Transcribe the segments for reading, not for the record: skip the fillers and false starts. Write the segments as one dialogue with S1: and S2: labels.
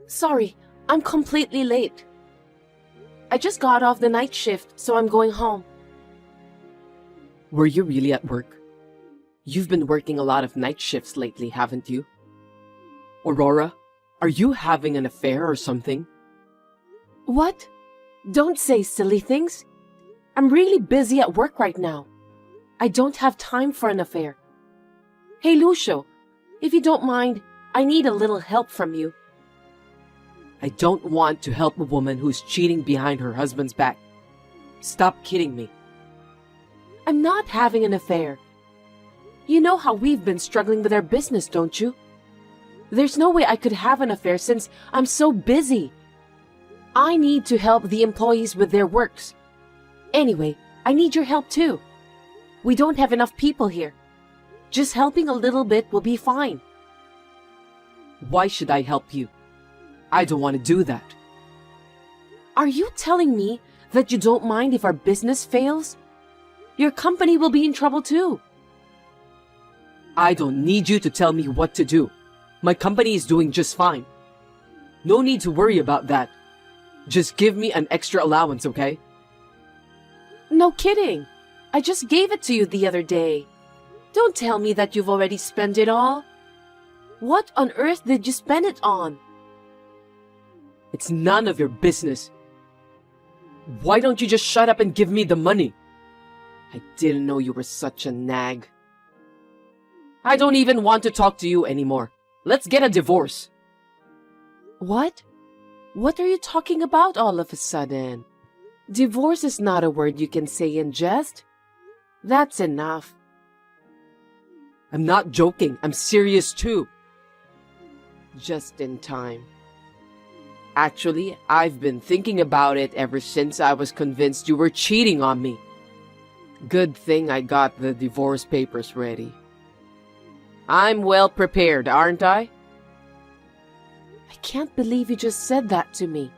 S1: Sorry, I'm completely late. I just got off the night shift, so I'm going home.
S2: Were you really at work? You've been working a lot of night shifts lately, haven't you? Aurora, are you having an affair or something?
S1: What? Don't say silly things. I'm really busy at work right now. I don't have time for an affair. Hey, Lucio, if you don't mind, I need a little help from you.
S2: I don't want to help a woman who's cheating behind her husband's back. Stop kidding me.
S1: I'm not having an affair. You know how we've been struggling with our business, don't you? There's no way I could have an affair since I'm so busy. I need to help the employees with their works. Anyway, I need your help too. We don't have enough people here. Just helping a little bit will be fine.
S2: Why should I help you? I don't want to do that.
S1: Are you telling me that you don't mind if our business fails? Your company will be in trouble too.
S2: I don't need you to tell me what to do. My company is doing just fine. No need to worry about that. Just give me an extra allowance, okay?
S1: No kidding. I just gave it to you the other day. Don't tell me that you've already spent it all. What on earth did you spend it on?
S2: It's none of your business. Why don't you just shut up and give me the money? I didn't know you were such a nag. I don't even want to talk to you anymore. Let's get a divorce.
S1: What? What are you talking about all of a sudden? Divorce is not a word you can say in jest. That's enough.
S2: I'm not joking. I'm serious too.
S1: Just in time.
S2: Actually, I've been thinking about it ever since I was convinced you were cheating on me. Good thing I got the divorce papers ready. I'm well prepared, aren't I?
S1: I can't believe you just said that to me.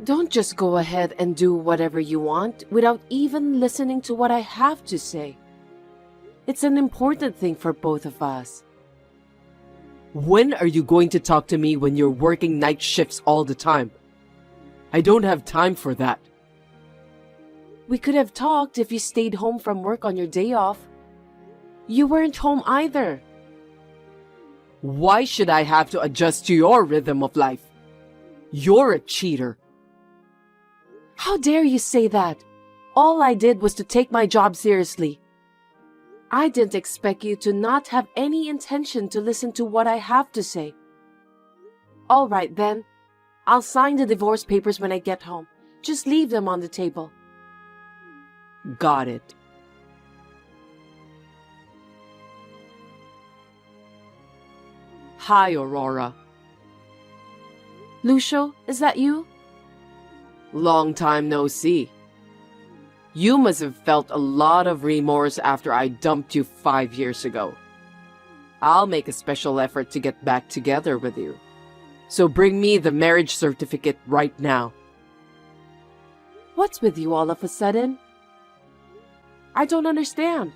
S1: Don't just go ahead and do whatever you want without even listening to what I have to say. It's an important thing for both of us.
S2: When are you going to talk to me when you're working night shifts all the time? I don't have time for that.
S1: We could have talked if you stayed home from work on your day off. You weren't home either.
S2: Why should I have to adjust to your rhythm of life? You're a cheater.
S1: How dare you say that? All I did was to take my job seriously. I didn't expect you to not have any intention to listen to what I have to say. All right then. I'll sign the divorce papers when I get home. Just leave them on the table.
S2: Got it. Hi, Aurora.
S1: Lucio, is that you?
S2: Long time no see. You must have felt a lot of remorse after I dumped you 5 years ago. I'll make a special effort to get back together with you. So bring me the marriage certificate right now.
S1: What's with you all of a sudden? I don't understand.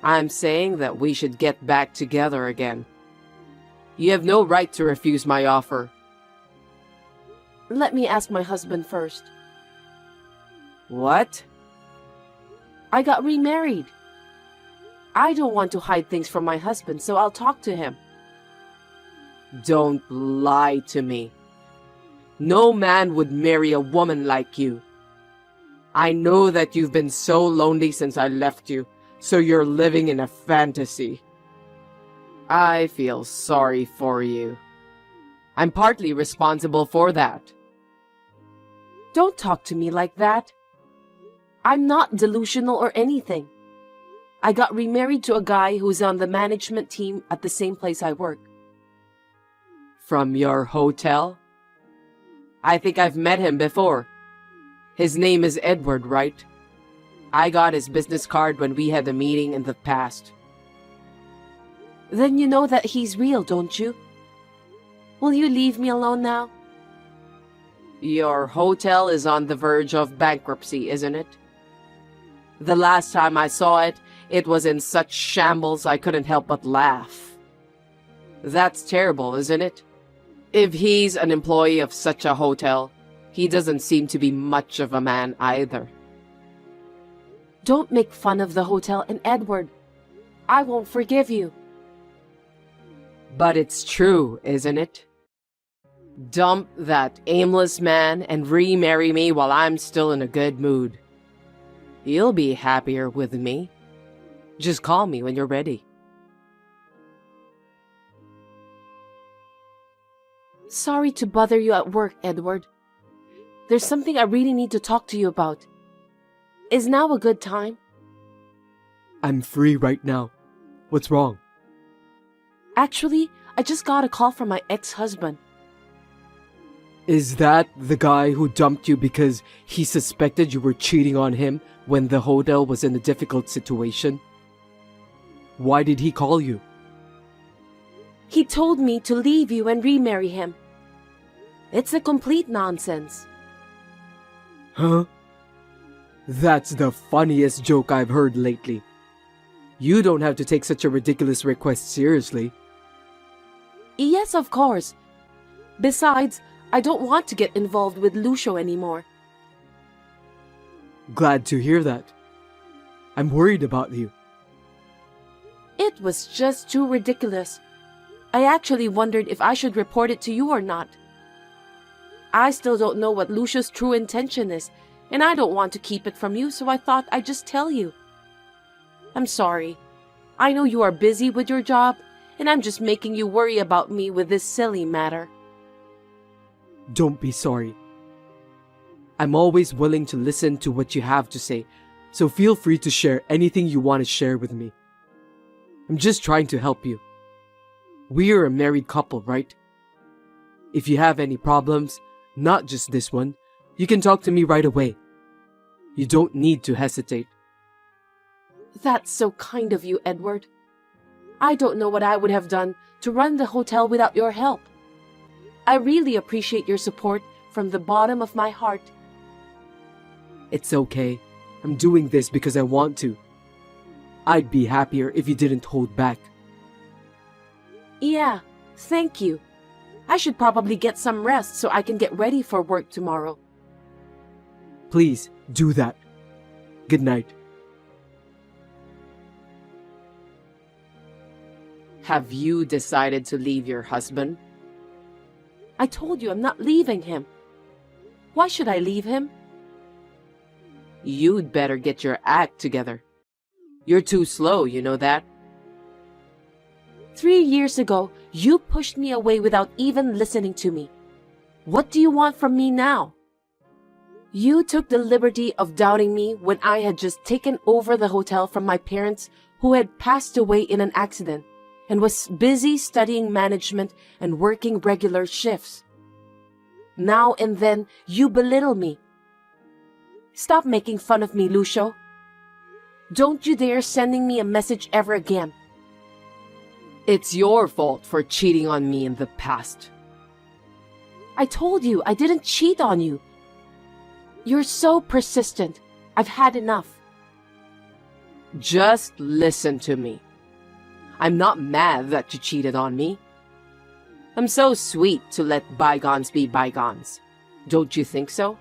S2: I'm saying that we should get back together again. You have no right to refuse my offer.
S1: Let me ask my husband first.
S2: What?
S1: I got remarried. I don't want to hide things from my husband, so I'll talk to him.
S2: Don't lie to me. No man would marry a woman like you. I know that you've been so lonely since I left you, so you're living in a fantasy. I feel sorry for you. I'm partly responsible for that.
S1: Don't talk to me like that. I'm not delusional or anything. I got remarried to a guy who's on the management team at the same place I work.
S2: From your hotel? I think I've met him before. His name is Edward, right? I got his business card when we had a meeting in the past.
S1: Then you know that he's real, don't you? Will you leave me alone now?
S2: Your hotel is on the verge of bankruptcy, isn't it? The last time I saw it, it was in such shambles I couldn't help but laugh. That's terrible, isn't it? If he's an employee of such a hotel, he doesn't seem to be much of a man either.
S1: Don't make fun of the hotel and Edward. I won't forgive you.
S2: But it's true, isn't it? Dump that aimless man and remarry me while I'm still in a good mood. You'll be happier with me. Just call me when you're ready.
S1: Sorry to bother you at work, Edward. There's something I really need to talk to you about. Is now a good time?
S3: I'm free right now. What's wrong?
S1: Actually, I just got a call from my ex-husband.
S3: Is that the guy who dumped you because he suspected you were cheating on him when the hotel was in a difficult situation? Why did he call you?
S1: He told me to leave you and remarry him. It's a complete nonsense.
S3: Huh? That's the funniest joke I've heard lately. You don't have to take such a ridiculous request seriously.
S1: Yes, of course. Besides, I don't want to get involved with Lucio anymore.
S3: Glad to hear that. I'm worried about you.
S1: It was just too ridiculous. I actually wondered if I should report it to you or not. I still don't know what Lucio's true intention is, and I don't want to keep it from you, so I thought I'd just tell you. I'm sorry. I know you are busy with your job, and I'm just making you worry about me with this silly matter.
S3: Don't be sorry. I'm always willing to listen to what you have to say, so feel free to share anything you want to share with me. I'm just trying to help you. We're a married couple, right? If you have any problems, not just this one, you can talk to me right away. You don't need to hesitate.
S1: That's so kind of you, Edward. I don't know what I would have done to run the hotel without your help. I really appreciate your support from the bottom of my heart.
S3: It's okay. I'm doing this because I want to. I'd be happier if you didn't hold back.
S1: Yeah, thank you. I should probably get some rest so I can get ready for work tomorrow.
S3: Please, do that. Good night.
S2: Have you decided to leave your husband?
S1: I told you I'm not leaving him. Why should I leave him?
S2: You'd better get your act together. You're too slow, you know that?
S1: 3 years ago, you pushed me away without even listening to me. What do you want from me now? You took the liberty of doubting me when I had just taken over the hotel from my parents who had passed away in an accident and was busy studying management and working regular shifts. Now and then, you belittle me. Stop making fun of me, Lucio. Don't you dare sending me a message ever again.
S2: It's your fault for cheating on me in the past.
S1: I told you I didn't cheat on you. You're so persistent. I've had enough.
S2: Just listen to me. I'm not mad that you cheated on me. I'm so sweet to let bygones be bygones. Don't you think so?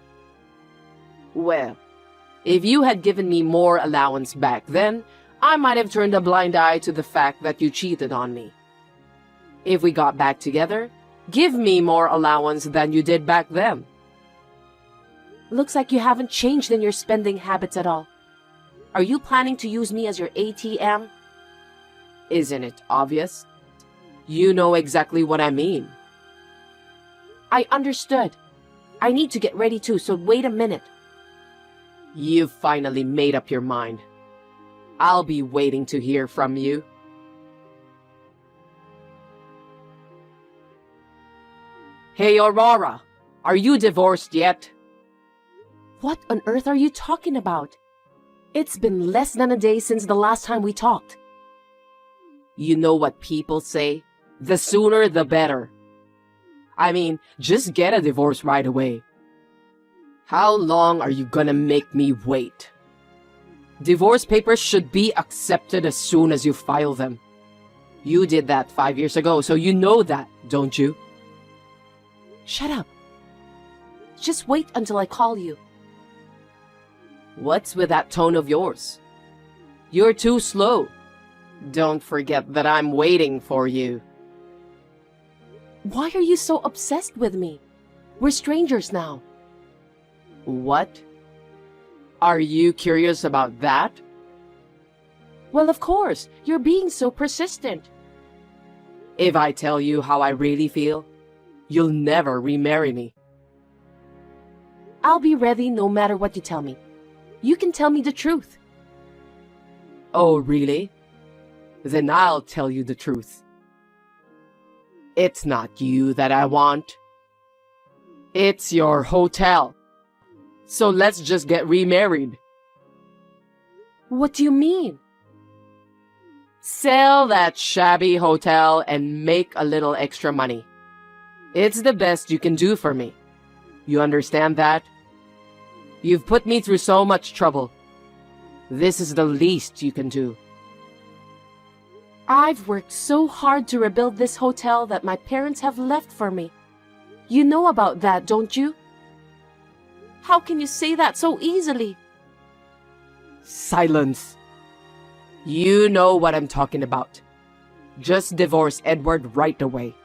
S2: Well, if you had given me more allowance back then, I might have turned a blind eye to the fact that you cheated on me. If we got back together, give me more allowance than you did back then.
S1: Looks like you haven't changed in your spending habits at all. Are you planning to use me as your ATM?
S2: Isn't it obvious? You know exactly what I mean.
S1: I understood. I need to get ready too, so wait a minute.
S2: You've finally made up your mind. I'll be waiting to hear from you. Hey, Aurora, are you divorced yet?
S1: What on earth are you talking about? It's been less than a day since the last time we talked.
S2: You know what people say? The sooner the better. I mean, just get a divorce right away. How long are you gonna make me wait? Divorce papers should be accepted as soon as you file them. You did that 5 years ago, so you know that, don't you?
S1: Shut up. Just wait until I call you.
S2: What's with that tone of yours? You're too slow. Don't forget that I'm waiting for you.
S1: Why are you so obsessed with me? We're strangers now.
S2: What? Are you curious about that?
S1: Well, of course. You're being so persistent.
S2: If I tell you how I really feel, you'll never remarry me.
S1: I'll be ready no matter what you tell me. You can tell me the truth.
S2: Oh, really? Then I'll tell you the truth. It's not you that I want. It's your hotel. So let's just get remarried.
S1: What do you mean?
S2: Sell that shabby hotel and make a little extra money. It's the best you can do for me. You understand that? You've put me through so much trouble. This is the least you can do.
S1: I've worked so hard to rebuild this hotel that my parents have left for me. You know about that, don't you? How can you say that so easily?
S2: Silence. You know what I'm talking about. Just divorce Edward right away.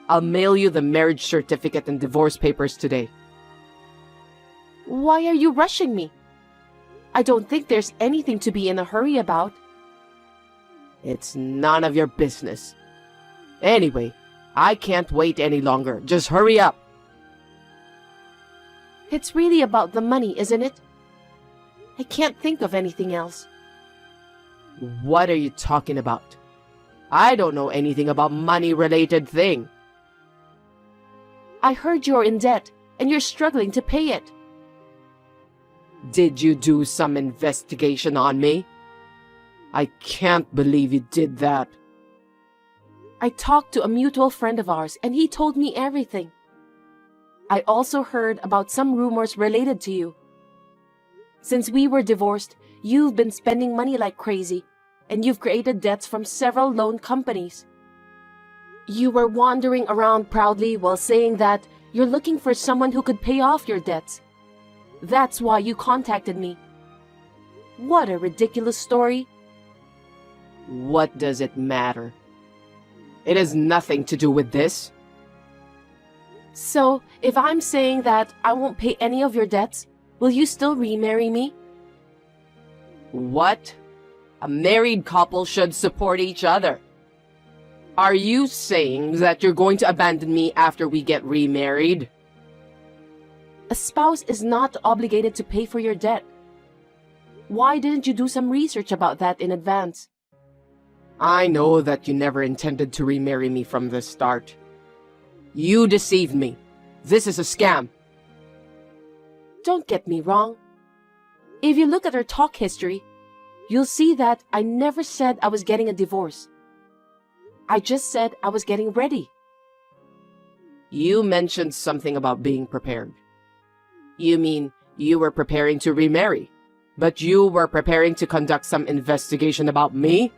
S2: I'll mail you the marriage certificate and divorce papers today.
S1: Why are you rushing me? I don't think there's anything to be in a hurry about.
S2: It's none of your business. Anyway, I can't wait any longer. Just hurry up.
S1: It's really about the money, isn't it? I can't think of anything else.
S2: What are you talking about? I don't know anything about money-related thing.
S1: I heard you're in debt and you're struggling to pay it.
S2: Did you do some investigation on me? I can't believe you did that.
S1: I talked to a mutual friend of ours and he told me everything. I also heard about some rumors related to you. Since we were divorced, you've been spending money like crazy, and you've created debts from several loan companies. You were wandering around proudly while saying that you're looking for someone who could pay off your debts. That's why you contacted me. What a ridiculous story.
S2: What does it matter? It has nothing to do with this.
S1: So, if I'm saying that I won't pay any of your debts, will you still remarry me?
S2: What? A married couple should support each other. Are you saying that you're going to abandon me after we get remarried?
S1: A spouse is not obligated to pay for your debt. Why didn't you do some research about that in advance?
S2: I know that you never intended to remarry me from the start. You deceived me. This is a scam.
S1: Don't get me wrong. If you look at our talk history, you'll see that I never said I was getting a divorce. I just said I was getting ready.
S2: You mentioned something about being prepared. You mean you were preparing to remarry, but you were preparing to conduct some investigation about me?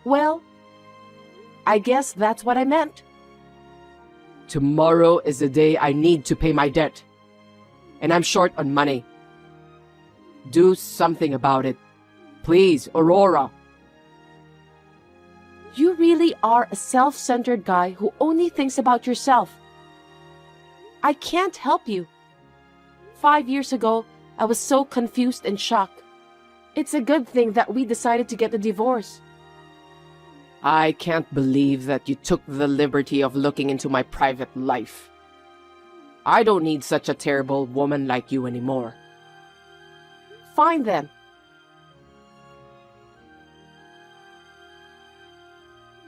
S1: Well, I guess that's what I meant.
S2: Tomorrow is the day I need to pay my debt, and I'm short on money. Do something about it. Please, Aurora.
S1: You really are a self-centered guy who only thinks about yourself. I can't help you. 5 years ago, I was so confused and shocked. It's a good thing that we decided to get a divorce.
S2: I can't believe that you took the liberty of looking into my private life. I don't need such a terrible woman like you anymore.
S1: Fine then.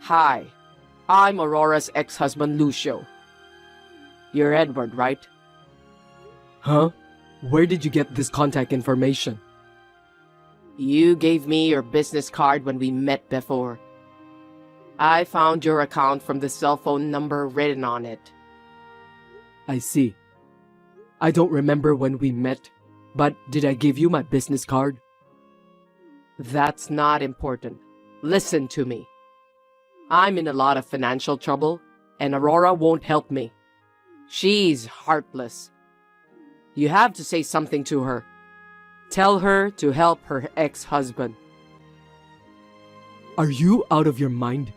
S2: Hi, I'm Aurora's ex-husband Lucio. You're Edward, right?
S3: Huh? Where did you get this contact information?
S2: You gave me your business card when we met before. I found your account from the cell phone number written on it.
S3: I see. I don't remember when we met, but did I give you my business card?
S2: That's not important. Listen to me. I'm in a lot of financial trouble, and Aurora won't help me. She's heartless. You have to say something to her. Tell her to help her ex-husband.
S3: Are you out of your mind?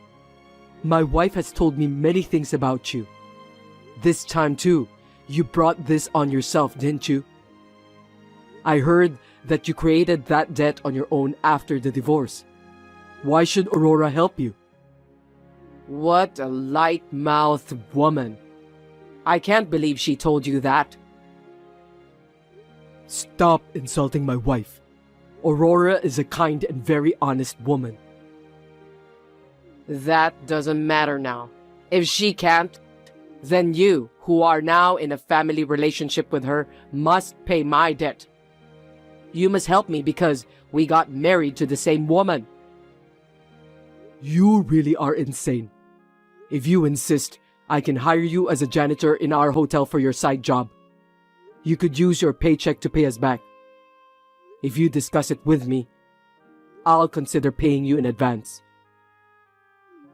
S3: My wife has told me many things about you. This time too, you brought this on yourself, didn't you? I heard that you created that debt on your own after the divorce. Why should Aurora help you?
S2: What a light-mouthed woman. I can't believe she told you that.
S3: Stop insulting my wife. Aurora is a kind and very honest woman.
S2: That doesn't matter now. If she can't, then you, who are now in a family relationship with her, must pay my debt. You must help me because we got married to the same woman.
S3: You really are insane. If you insist, I can hire you as a janitor in our hotel for your side job. You could use your paycheck to pay us back. If you discuss it with me, I'll consider paying you in advance.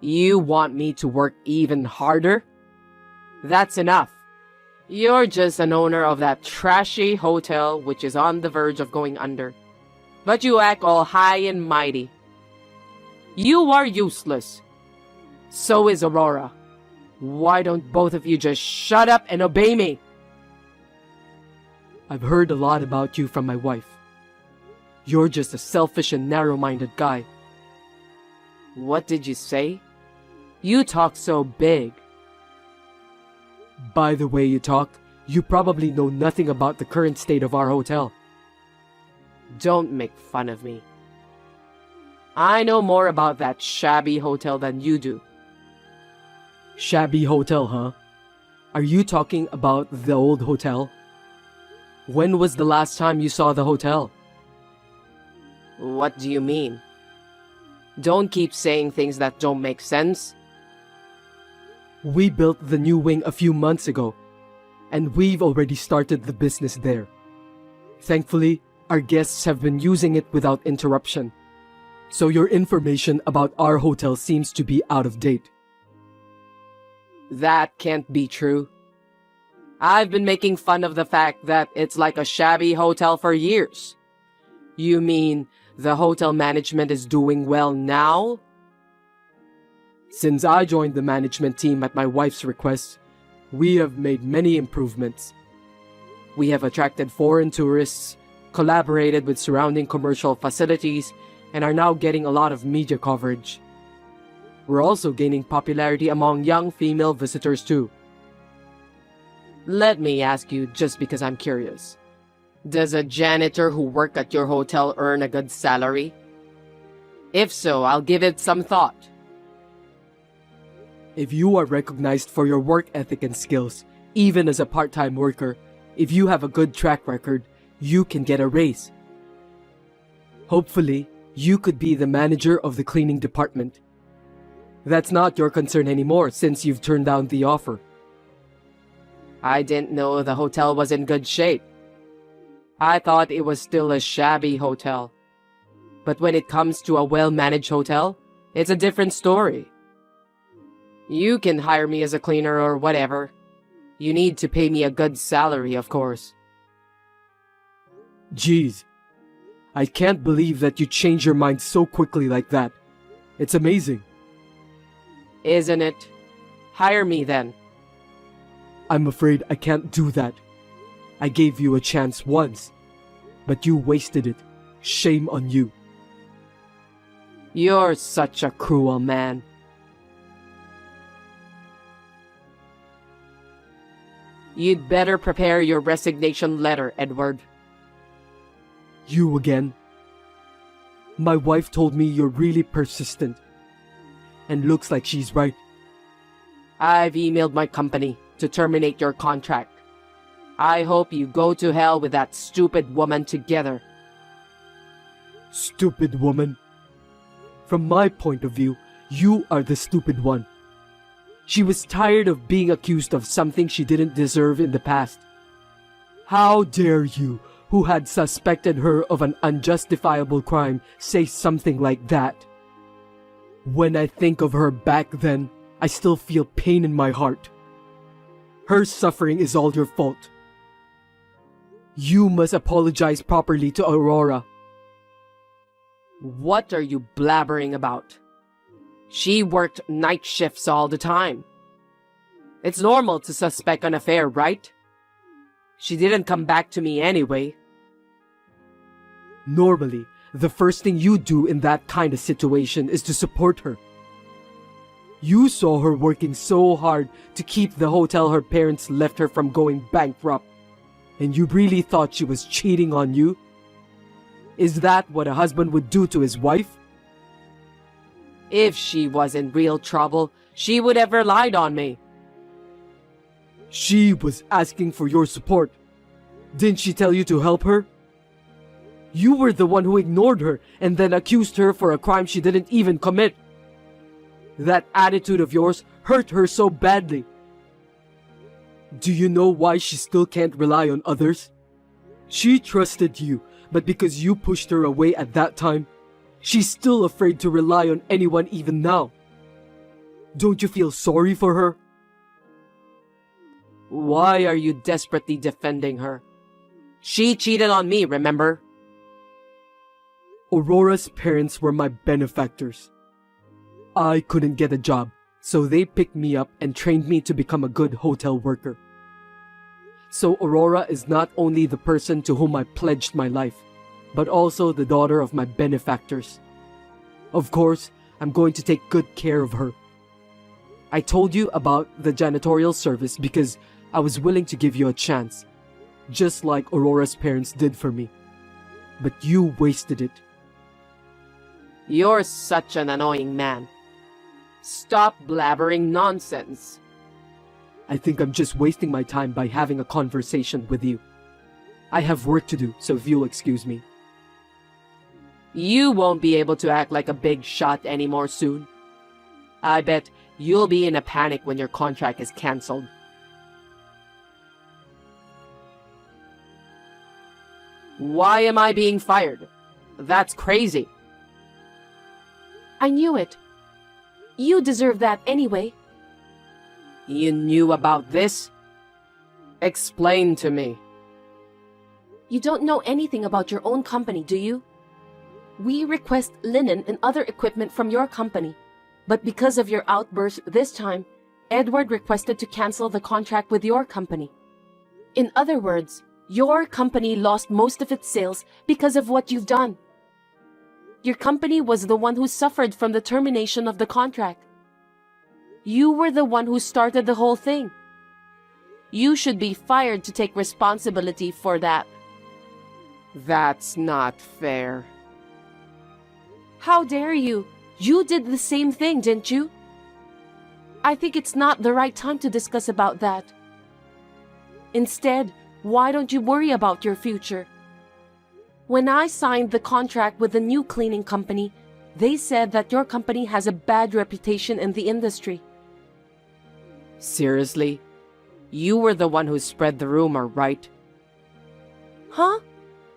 S2: You want me to work even harder? That's enough. You're just an owner of that trashy hotel which is on the verge of going under. But you act all high and mighty. You are useless. So is Aurora. Why don't both of you just shut up and obey me?
S3: I've heard a lot about you from my wife. You're just a selfish and narrow-minded guy.
S2: What did you say? You talk so big.
S3: By the way you talk, you probably know nothing about the current state of our hotel.
S2: Don't make fun of me. I know more about that shabby hotel than you do.
S3: Shabby hotel, huh? Are you talking about the old hotel? When was the last time you saw the hotel?
S2: What do you mean? Don't keep saying things that don't make sense.
S3: We built the new wing a few months ago, and we've already started the business there. Thankfully, our guests have been using it without interruption. So your information about our hotel seems to be out of date.
S2: That can't be true. I've been making fun of the fact that it's like a shabby hotel for years. You mean the hotel management is doing well now?
S3: Since I joined the management team at my wife's request, we have made many improvements. We have attracted foreign tourists, collaborated with surrounding commercial facilities, and are now getting a lot of media coverage. We're also gaining popularity among young female visitors too.
S2: Let me ask you just because I'm curious. Does a janitor who works at your hotel earn a good salary? If so, I'll give it some thought.
S3: If you are recognized for your work ethic and skills, even as a part-time worker, if you have a good track record, you can get a raise. Hopefully, you could be the manager of the cleaning department. That's not your concern anymore since you've turned down the offer.
S2: I didn't know the hotel was in good shape. I thought it was still a shabby hotel. But when it comes to a well-managed hotel, it's a different story. You can hire me as a cleaner or whatever. You need to pay me a good salary, of course.
S3: Geez, I can't believe that you changed your mind so quickly like that. It's amazing.
S2: Isn't it? Hire me then.
S3: I'm afraid I can't do that. I gave you a chance once, but you wasted it. Shame on you.
S2: You're such a cruel man. You'd better prepare your resignation letter, Edward.
S3: You again? My wife told me you're really persistent. And looks like she's right.
S2: I've emailed my company to terminate your contract. I hope you go to hell with that stupid woman together.
S3: Stupid woman? From my point of view, you are the stupid one. She was tired of being accused of something she didn't deserve in the past. How dare you, who had suspected her of an unjustifiable crime, say something like that? When I think of her back then, I still feel pain in my heart. Her suffering is all your fault. You must apologize properly to Aurora.
S2: What are you blabbering about? She worked night shifts all the time. It's normal to suspect an affair, right? She didn't come back to me anyway.
S3: Normally, the first thing you do in that kind of situation is to support her. You saw her working so hard to keep the hotel her parents left her from going bankrupt, and you really thought she was cheating on you? Is that what a husband would do to his wife?
S2: If she was in real trouble, she would have relied on me.
S3: She was asking for your support. Didn't she tell you to help her? You were the one who ignored her and then accused her for a crime she didn't even commit. That attitude of yours hurt her so badly. Do you know why she still can't rely on others? She trusted you, but because you pushed her away at that time, she's still afraid to rely on anyone even now. Don't you feel sorry for her?
S2: Why are you desperately defending her? She cheated on me, remember?
S3: Aurora's parents were my benefactors. I couldn't get a job, so they picked me up and trained me to become a good hotel worker. So Aurora is not only the person to whom I pledged my life, but also the daughter of my benefactors. Of course, I'm going to take good care of her. I told you about the janitorial service because I was willing to give you a chance, just like Aurora's parents did for me. But you wasted it.
S2: You're such an annoying man. Stop blabbering nonsense.
S3: I think I'm just wasting my time by having a conversation with you. I have work to do, so if you'll excuse me.
S2: You won't be able to act like a big shot anymore soon. I bet you'll be in a panic when your contract is cancelled. Why am I being fired? That's crazy.
S1: I knew it. You deserve that anyway.
S2: You knew about this? Explain to me.
S1: You don't know anything about your own company, do you? We request linen and other equipment from your company, but because of your outburst this time, Edward requested to cancel the contract with your company. In other words, your company lost most of its sales because of what you've done. Your company was the one who suffered from the termination of the contract. You were the one who started the whole thing. You should be fired to take responsibility for that.
S2: That's not fair.
S1: How dare you? You did the same thing, didn't you? I think it's not the right time to discuss about that. Instead, why don't you worry about your future? When I signed the contract with the new cleaning company, they said that your company has a bad reputation in the industry.
S2: Seriously? You were the one who spread the rumor, right?
S1: Huh?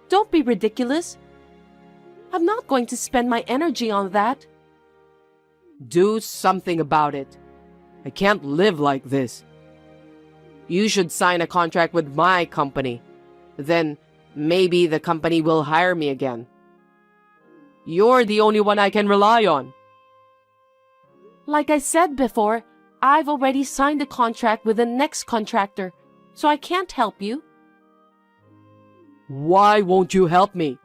S1: Don't be ridiculous. I'm not going to spend my energy on that.
S2: Do something about it. I can't live like this. You should sign a contract with my company. Then maybe the company will hire me again. You're the only one I can rely on.
S1: Like I said before, I've already signed a contract with the next contractor, so I can't help you.
S2: Why won't you help me?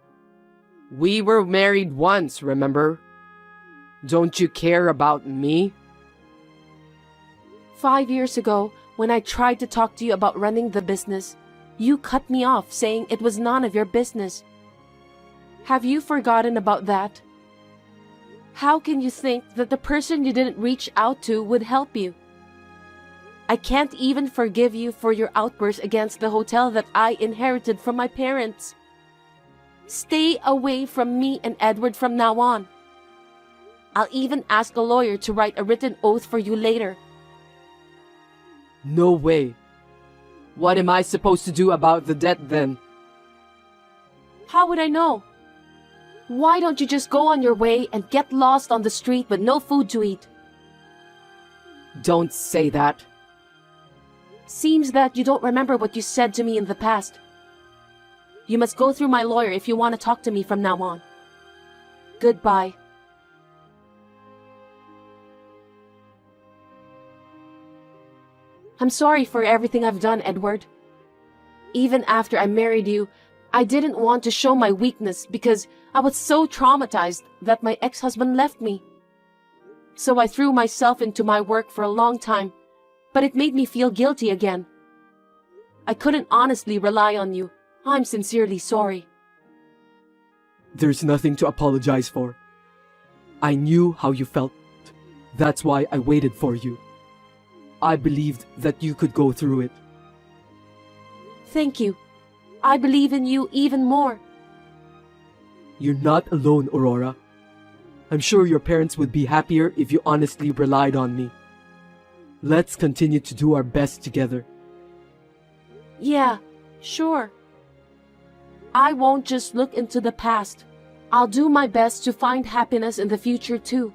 S2: We were married once, remember? Don't you care about me?
S1: 5 years ago, when I tried to talk to you about running the business, you cut me off saying it was none of your business. Have you forgotten about that? How can you think that the person you didn't reach out to would help you? I can't even forgive you for your outburst against the hotel that I inherited from my parents. Stay away from me and Edward from now on. I'll even ask a lawyer to write a written oath for you later.
S2: No way. What am I supposed to do about the debt then?
S1: How would I know? Why don't you just go on your way and get lost on the street with no food to eat?
S2: Don't say that.
S1: Seems that you don't remember what you said to me in the past. You must go through my lawyer if you want to talk to me from now on. Goodbye. I'm sorry for everything I've done, Edward. Even after I married you, I didn't want to show my weakness because I was so traumatized that my ex-husband left me. So I threw myself into my work for a long time, but it made me feel guilty again. I couldn't honestly rely on you. I'm sincerely sorry.
S3: There's nothing to apologize for. I knew how you felt. That's why I waited for you. I believed that you could go through it.
S1: Thank you. I believe in you even more.
S3: You're not alone, Aurora. I'm sure your parents would be happier if you honestly relied on me. Let's continue to do our best together.
S1: Yeah, sure. I won't just look into the past. I'll do my best to find happiness in the future too.